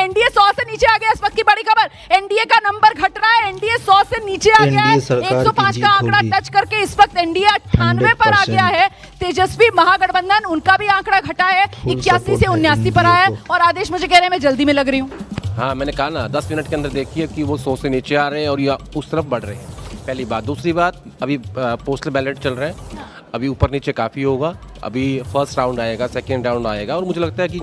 NDA 100 से नीचे आ गया। इस वक्त की बड़ी खबर, एनडीए का नंबर घट रहा है, एनडीए 100 से नीचे आ गया है। 105 का आंकड़ा टच करके इस वक्त एनडीए 98 पर आ गया है। तेजस्वी महागठबंधन, उनका भी आंकड़ा घटा है, 81 से 79 पर आया है। और आदेश मुझे कह रहे हैं मैं जल्दी में लग रही हूँ। हाँ, मैंने कहा ना 10 मिनट के अंदर देखिए कि वो 100 से नीचे आ रहे हैं और या उस तरफ बढ़ रहे हैं। पहली बात। दूसरी बात, अभी पोस्टल बैलेट चल रहे हैं, अभी ऊपर नीचे काफ़ी होगा। अभी फर्स्ट राउंड आएगा, सेकेंड राउंड आएगा और मुझे लगता है कि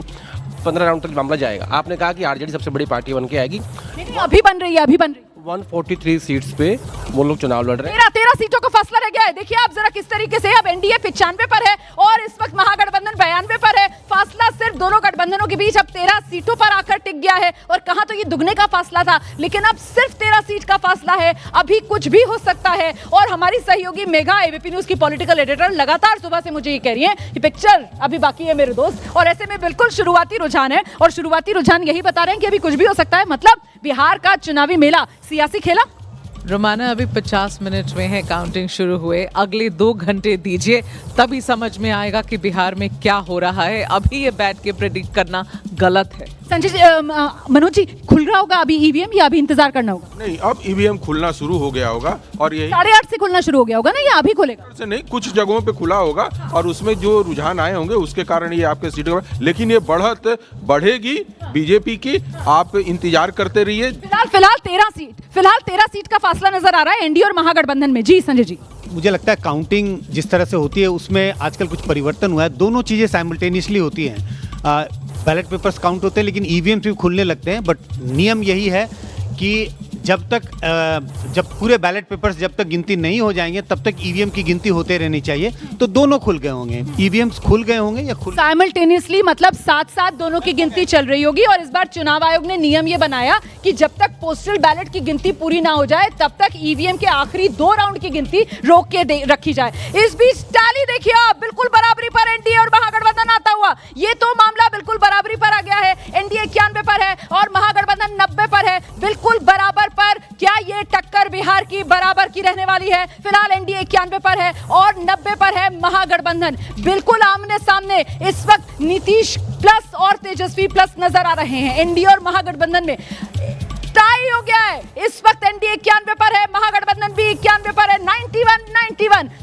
15 राउंड तक मामला जाएगा। आपने कहा कि आरजेडी सबसे बड़ी पार्टी बन के आएगी, नहीं, अभी बन रही है, अभी बन रही है। 143 सीट्स पे वो लोग चुनाव लड़ रहे हैं। 13 सीटों का फैसला रह गया है। देखिए आप जरा किस तरीके से, अब एनडीए 95 पर है और इस वक्त महागठबंधन 92 पर है। फासला सिर्फ दोनों गठबंधनों के बीच अब 13 सीटों पर आकर टिक गया है। और कहा तो ये दुगने का फासला था, लेकिन अब सिर्फ 13 सीट का फासला है। अभी कुछ भी हो सकता है। और हमारी सहयोगी मेघा, एबीपी न्यूज की पॉलिटिकल एडिटर, लगातार सुबह से मुझे ये कह रही है कि पिक्चर अभी बाकी है मेरे दोस्त। और ऐसे में बिल्कुल शुरुआती रुझान है और शुरुआती रुझान यही बता रहे हैं कि अभी कुछ भी हो सकता है। मतलब बिहार का चुनावी मेला सियासी खेला। रोमाना, अभी 50 मिनट में है काउंटिंग शुरू हुए, अगले 2 घंटे दीजिए तभी समझ में आएगा कि बिहार में क्या हो रहा है। अभी ये बैठ के प्रेडिक्ट करना गलत है। संजय जी, मनोज जी, खुल रहा होगा अभी ईवीएम या अभी इंतजार करना होगा? नहीं, अब ईवीएम खुलना शुरू हो गया होगा और यही 8:30 से खुलना शुरू हो गया होगा ना, या अभी खुलेगा? से नहीं, कुछ जगहों पे खुला होगा और उसमें जो रुझान आए होंगे उसके कारण ये आपके सीटों पर, लेकिन ये बढ़त बढ़ेगी बीजेपी की। आप इंतजार करते रहिए। फिलहाल 13 सीट का फासला नजर आ रहा है एनडीए और महागठबंधन में। जी संजय जी, मुझे लगता है काउंटिंग जिस तरह से होती है उसमें आजकल कुछ परिवर्तन हुआ है। दोनों चीज़ें साइमल्टेनियसली होती हैं। बैलेट पेपर्स काउंट होते हैं लेकिन ईवीएम भी खुलने लगते हैं। बट नियम यही है कि जब पूरे बैलेट पेपर्स जब तक गिनती नहीं हो जाएंगे तब तक ईवीएम की गिनती होते रहनी चाहिए। तो दोनों खुल गए होंगे, ईवीएम्स खुल गए होंगे या खुल साइमल्टेनियसली, मतलब साथ साथ दोनों की गिनती चल रही होगी। और इस बार चुनाव आयोग ने नियम ये बनाया कि जब तक पोस्टल बैलेट की गिनती पूरी ना हो जाए तब तक ईवीएम के आखिरी 2 राउंड की गिनती रोक के रखी जाए। इस बीच टैली देखिए आप, बिल्कुल बराबरी पर एनडीए और महागठबंधन आता हुआ। ये तो मामला बिल्कुल बराबरी पर आ गया है। एनडीए 91 पर है और महागठबंधन 90 पर है, बिल्कुल बराबर पर। क्या ये टक्कर बिहार की बराबर की रहने वाली है? फिलहाल एनडीए 91 पर है और 90 पर है महागठबंधन। बिल्कुल आमने सामने इस वक्त नीतीश प्लस और तेजस्वी प्लस नजर आ रहे हैं। एनडीए और महागठबंधन में टाई हो गया है। इस वक्त एनडीए 91 पर है, महागठबंधन भी 91 पर है।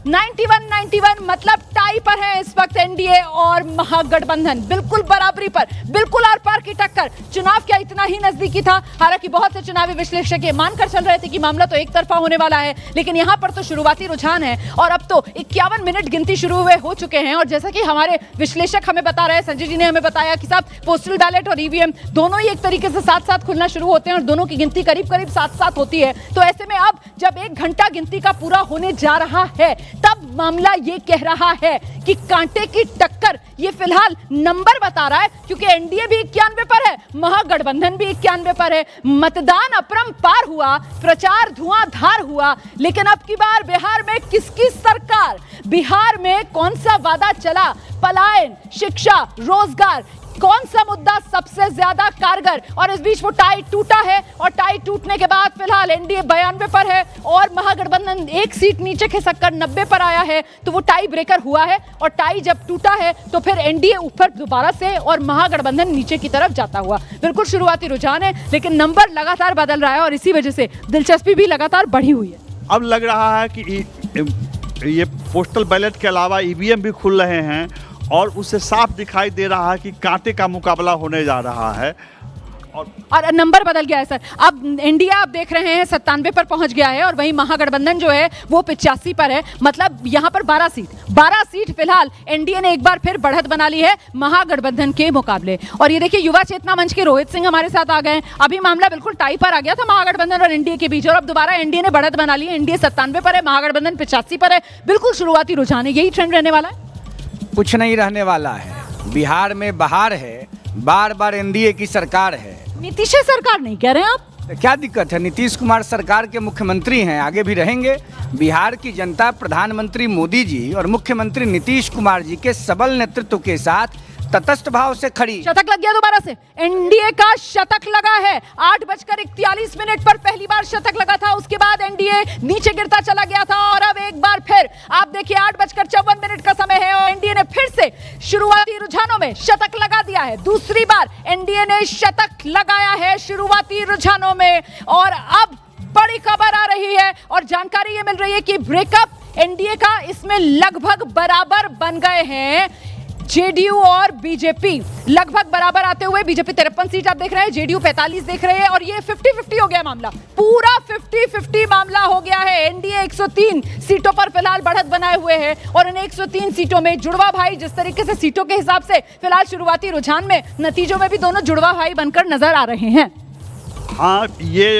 91 मतलब टाई पर है इस वक्त एनडीए और महागठबंधन, बिल्कुल बराबरी पर, बिल्कुल आर पार की टक्कर। चुनाव क्या इतना ही नजदीकी था? हालांकि बहुत से चुनावी विश्लेषक ये मानकर चल रहे थे कि मामला तो एक तरफा होने वाला है, लेकिन यहां पर तो शुरुआती रुझान है और अब तो 51 मिनट गिनती शुरू हुए हो चुके हैं। और जैसा कि हमारे विश्लेषक हमें बता रहे हैं, संजय जी ने हमें बताया कि साहब पोस्टल बैलेट और ईवीएम दोनों ही एक तरीके से साथ साथ खुलना शुरू होते हैं और दोनों की गिनती करीब करीब साथ साथ होती है। तो ऐसे में अब जब 1 घंटा गिनती का पूरा होने जा रहा है तब मामला ये कह रहा है कि कांटे की टक्कर ये फिलहाल नंबर बता रहा है, क्योंकि एनडीए भी 91 पर है, महागठबंधन भी 91 पर है। मतदान अपरंपार हुआ, प्रचार धुआंधार हुआ, लेकिन अब की बार बिहार में किसकी सरकार? बिहार में कौन सा वादा चला? पलायन, शिक्षा, रोजगार, कौन सा मुद्दा सबसे ज्यादा कारगर? और इस बीच वो टाई टूटा है और टाई टूटने के बाद फिलहाल एनडीए 92 पर है और महागठबंधन 1 सीट नीचे खिसककर 90 पर आया है। तो वो टाई ब्रेकर हुआ है और टाई जब टूटा है तो फिर एनडीए ऊपर दोबारा से और महागठबंधन नीचे की तरफ जाता हुआ। बिल्कुल शुरुआती रुझान है, लेकिन नंबर लगातार बदल रहा है और इसी वजह से दिलचस्पी भी लगातार बढ़ी हुई है। अब लग रहा है कि ये पोस्टल बैलेट के अलावा ईवीएम भी खुल रहे हैं और उससे साफ दिखाई दे रहा है कि कांटे का मुकाबला होने जा रहा है। और नंबर बदल गया है सर। अब एनडीए आप देख रहे हैं 97 पर पहुंच गया है और वहीं महागठबंधन जो है वो 85 पर है। मतलब यहां पर 12 सीट फिलहाल एनडीए ने एक बार फिर बढ़त बना ली है महागठबंधन के मुकाबले। और ये देखिए युवा चेतना मंच के रोहित सिंह हमारे साथ आ गए। अभी मामला बिल्कुल टाई पर आ गया था महागठबंधन और एनडीए के बीच, और अब दोबारा एनडीए ने बढ़त बना ली है। एनडीए 97 पर है, महागठबंधन 85 पर है। बिल्कुल शुरुआती रुझान है, यही ट्रेंड रहने वाला है। कुछ नहीं रहने वाला है। बिहार में बहार है, बार बार एनडीए की सरकार है। नीतीश सरकार नहीं कह रहे हैं आप? तो क्या दिक्कत है? नीतीश कुमार सरकार के मुख्यमंत्री हैं, आगे भी रहेंगे। बिहार की जनता प्रधानमंत्री मोदी जी और मुख्यमंत्री नीतीश कुमार जी के सबल नेतृत्व के साथ तटस्थ भाव से खड़ी। शतक लग गया दोबारा से, एनडीए का शतक लगा है। 8:41 पर पहली बार शतक लगा था, उसके बाद एनडीए नीचे गिरता चला गया था और अब एक बार फिर आप देखिए 8:54 का समय है और एनडीए ने फिर से शुरुआती रुझानों में शतक लगा दिया है। दूसरी बार एनडीए ने शतक लगाया है शुरुआती रुझानों में और अब बड़ी खबर आ रही है और जानकारी ये मिल रही है कि ब्रेकअप एनडीए का इसमें लगभग बराबर बन गए हैं। जेडीयू और बीजेपी लगभग बराबर आते हुए, बीजेपी 53 सीट आप देख रहे हैं, जेडीयू 45 देख रहे हैं और ये 50-50 हो गया मामला, पूरा 50-50 मामला हो गया है। एनडीए 103 सीटों पर फिलहाल बढ़त बनाए हुए है और इन 103 सीटों में जुड़वा भाई जिस तरीके से सीटों के हिसाब से फिलहाल शुरुआती रुझान में, नतीजों में भी दोनों जुड़वा भाई बनकर नजर आ रहे हैं। हाँ, ये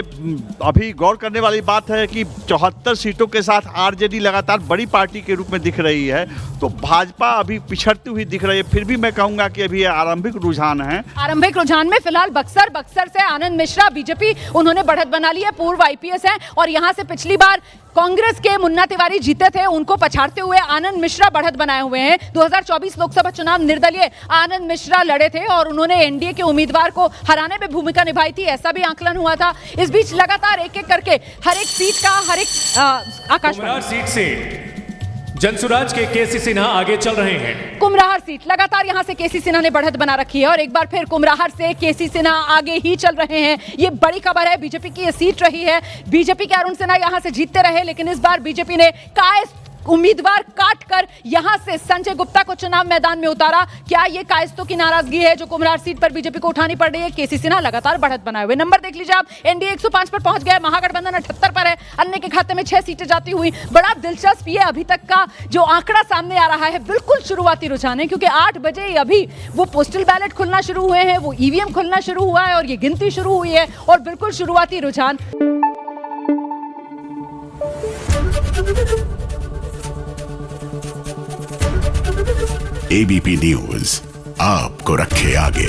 अभी गौर करने वाली बात है कि 74 सीटों के साथ आरजेडी लगातार बड़ी पार्टी के रूप में दिख रही है, तो भाजपा अभी पिछड़ती हुई दिख रही है। फिर भी मैं कहूंगा कि अभी आरंभिक रुझान है। आरंभिक रुझान में फिलहाल बक्सर से आनंद मिश्रा बीजेपी, उन्होंने बढ़त बना ली है, पूर्व आईपीएस हैं और यहां से पिछली बार कांग्रेस के मुन्ना तिवारी जीते थे, उनको पछाड़ते हुए आनंद मिश्रा बढ़त बनाए हुए हैं। 2024 लोकसभा चुनाव निर्दलीय आनंद मिश्रा लड़े थे और उन्होंने एनडीए के उम्मीदवार को हराने में भूमिका निभाई थी, ऐसा भी आंकलन हुआ था। इस बीच लगातार एक एक करके हर एक सीट का आकाशवाणी सीट से जनसुराज के केसी सिन्हा आगे चल रहे हैं। कुमराहर सीट लगातार यहां से केसी सिन्हा ने बढ़त बना रखी है और एक बार फिर कुमराहर से केसी सिन्हा आगे ही चल रहे हैं। ये बड़ी खबर है, बीजेपी की ये सीट रही है, बीजेपी के अरुण सिन्हा यहां से जीतते रहे लेकिन इस बार बीजेपी ने कायस्थ उम्मीदवार काटकर यहां से संजय गुप्ता को चुनाव मैदान में उतारा। क्या ये कायस्तों की नाराजगी है जो कुमरार सीट पर बीजेपी को उठानी पड़ रही है? केसी सिन्हा लगातार बढ़त बनाए हुए। नंबर देख लीजिए आप, एनडीए 105 पर पहुंच गया, महागठबंधन 78 पर है, अन्य के खाते में 6 सीटें जाती हुई। बड़ा दिलचस्प ये अभी तक का जो आंकड़ा सामने आ रहा है, बिल्कुल शुरुआती रुझान है क्योंकि 8 बजे अभी वो पोस्टल बैलेट खुलना शुरू हुए हैं, वो ईवीएम खुलना शुरू हुआ है और ये गिनती शुरू हुई है और बिल्कुल शुरुआती रुझान। एबीपी न्यूज आपको रखे आगे।